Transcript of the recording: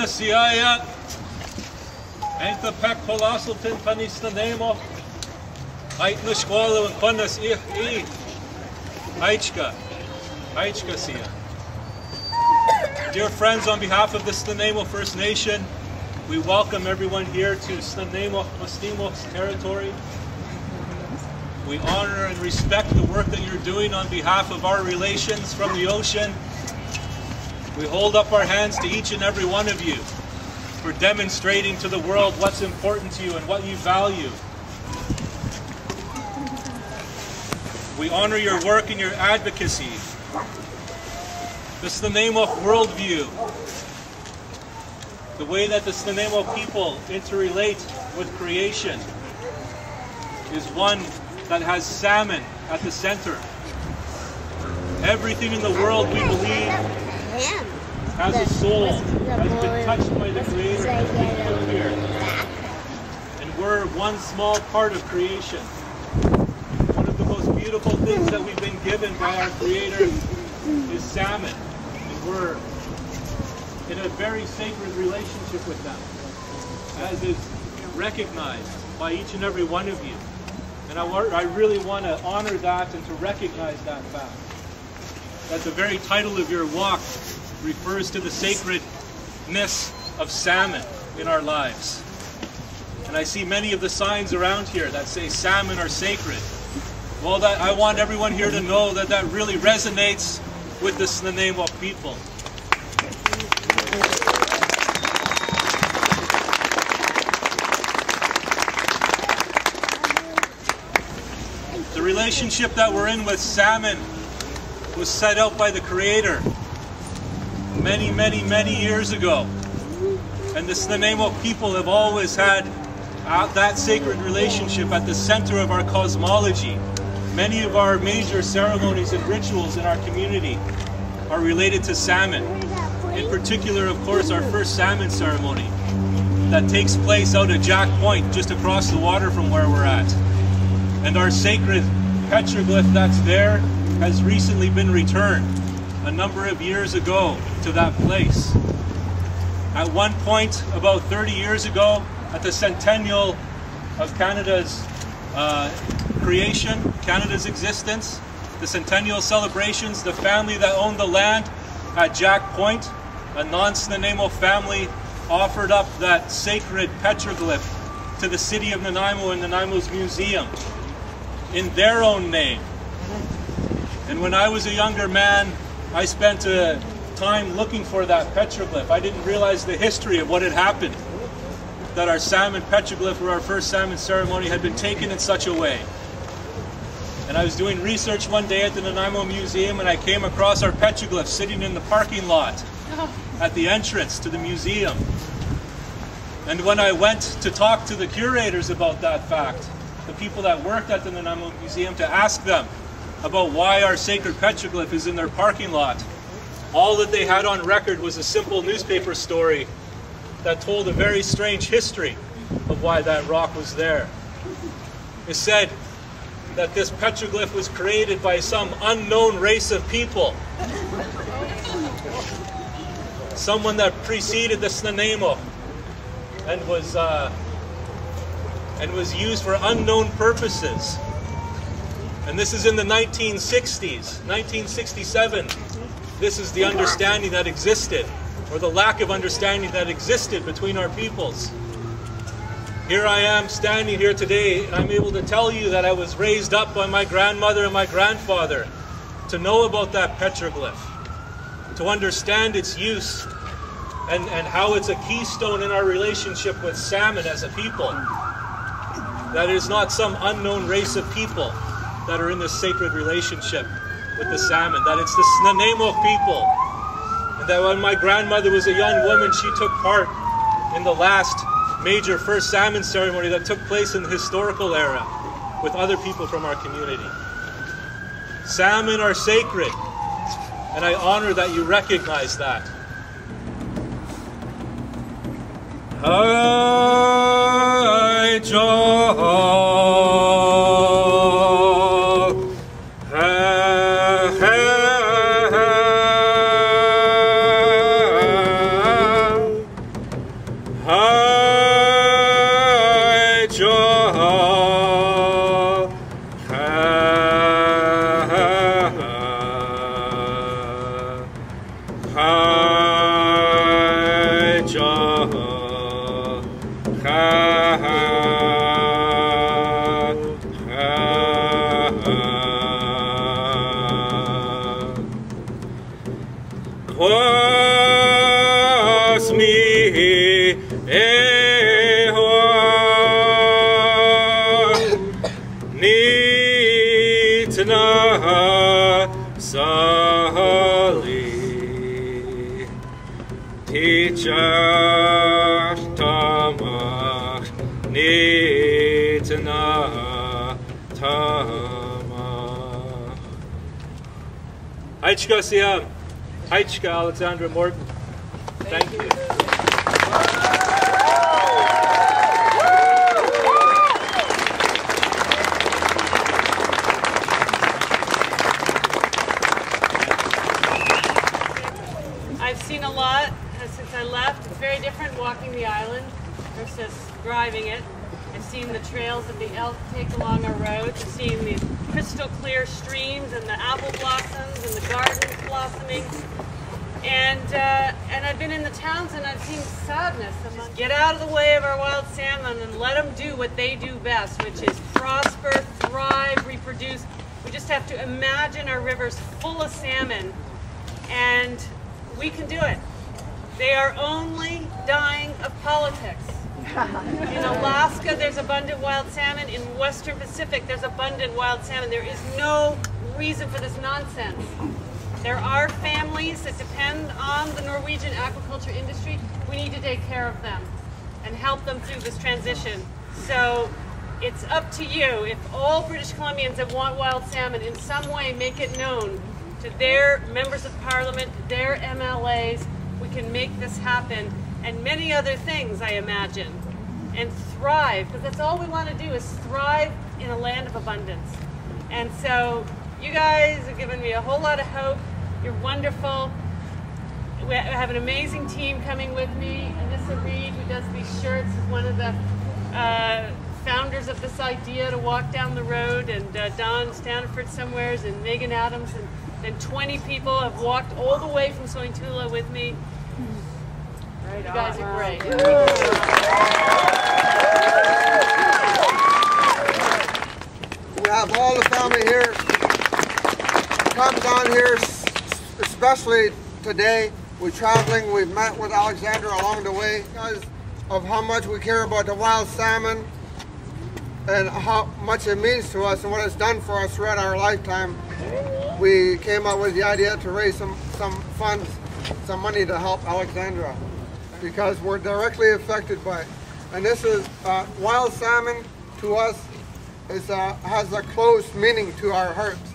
siaya. Enta pek kolosaltin panisnanemo. Aitna shkola and panas I. Aichka siya. Dear friends, on behalf of the Snuneymuxw First Nation, we welcome everyone here to Snuneymuxw territory. We honor and respect the work that you're doing on behalf of our relations from the ocean. We hold up our hands to each and every one of you for demonstrating to the world what's important to you and what you value. We honor your work and your advocacy. The Snuneymuxw worldview, the way that the Snuneymuxw people interrelate with creation, is one that has salmon at the center. Everything in the world, we believe, has a soul, has been touched by the Creator, has been put here. And we're one small part of creation. One of the most beautiful things that we've been given by our Creator is salmon. And we're in a very sacred relationship with them, as is recognized by each and every one of you. And I really want to honor that and to recognize that fact. That the very title of your walk refers to the sacredness of salmon in our lives. And I see many of the signs around here that say salmon are sacred. Well, I want everyone here to know that that really resonates with the Snuneymuxw people. The relationship that we're in with salmon was set out by the Creator many, many, many years ago. And the Snuneymuxw people have always had that sacred relationship at the center of our cosmology. Many of our major ceremonies and rituals in our community are related to salmon. In particular, of course, our first salmon ceremony that takes place out at Jack Point, just across the water from where we're at. And our sacred petroglyph that's there has recently been returned a number of years ago to that place. At one point, about 30 years ago, at the centennial of Canada's creation, Canada's existence, the centennial celebrations, the family that owned the land at Jack Point, a non-Snuneymuxw family, offered up that sacred petroglyph to the city of Nanaimo and Nanaimo's museum in their own name. And when I was a younger man, I spent time looking for that petroglyph. I didn't realize the history of what had happened, that our salmon petroglyph or our first salmon ceremony had been taken in such a way. And I was doing research one day at the Nanaimo Museum, and I came across our petroglyph sitting in the parking lot at the entrance to the museum. And when I went to talk to the curators about that fact, the people that worked at the Nanaimo Museum, to ask them about why our sacred petroglyph is in their parking lot, all that they had on record was a simple newspaper story that told a very strange history of why that rock was there. It said that this petroglyph was created by some unknown race of people. Someone that preceded the Snuneymuxw and was used for unknown purposes. And this is in the 1960s, 1967. This is the understanding that existed, or the lack of understanding that existed between our peoples. Here I am standing here today, and I'm able to tell you that I was raised up by my grandmother and my grandfather to know about that petroglyph, to understand its use and how it's a keystone in our relationship with salmon as a people. That it is not some unknown race of people that are in this sacred relationship with the salmon, that it's the Snuneymuxw people. And that when my grandmother was a young woman, she took part in the last major first salmon ceremony that took place in the historical era with other people from our community. Salmon are sacred, and I honor that you recognize that. Hi, Nitna Sali Tichach Tamach Nitna Tamach. Haichka Siam. Haichka Alexandra Morton. Thank you. I've seen a lot since I left. It's very different walking the island versus driving it. I've seen the trails that the elk take along our roads. I've seen these crystal clear streams and the apple blossoms and the gardens blossoming. And I've been in the towns and I've seen sadness. Get out of the way of our wild salmon and let them do what they do best, which is prosper, thrive, reproduce. We just have to imagine our rivers full of salmon, and we can do it. They are only dying of politics. In Alaska, there's abundant wild salmon. In Western Pacific, there's abundant wild salmon. There is no reason for this nonsense. There are families that depend on the Norwegian aquaculture industry. We need to take care of them and help them through this transition. So it's up to you. If all British Columbians that want wild salmon in some way make it known to their members of parliament, their MLAs, we can make this happen, and many other things, I imagine, and thrive, because that's all we want to do is thrive in a land of abundance. And so you guys have given me a whole lot of hope. You're wonderful. We have an amazing team coming with me. Anissa Reed, who does these shirts, is one of the founders of this idea to walk down the road, and Don Stanford somewheres, and Megan Adams, and 20 people have walked all the way from Sointula with me. You guys are great. We have all the family here. Comes on here, especially today. We're traveling. We've met with Alexandra along the way because of how much we care about the wild salmon and how much it means to us and what it's done for us throughout our lifetime. We came up with the idea to raise some funds, some money to help Alexandra, because we're directly affected by it. And this is wild salmon to us has a close meaning to our hearts.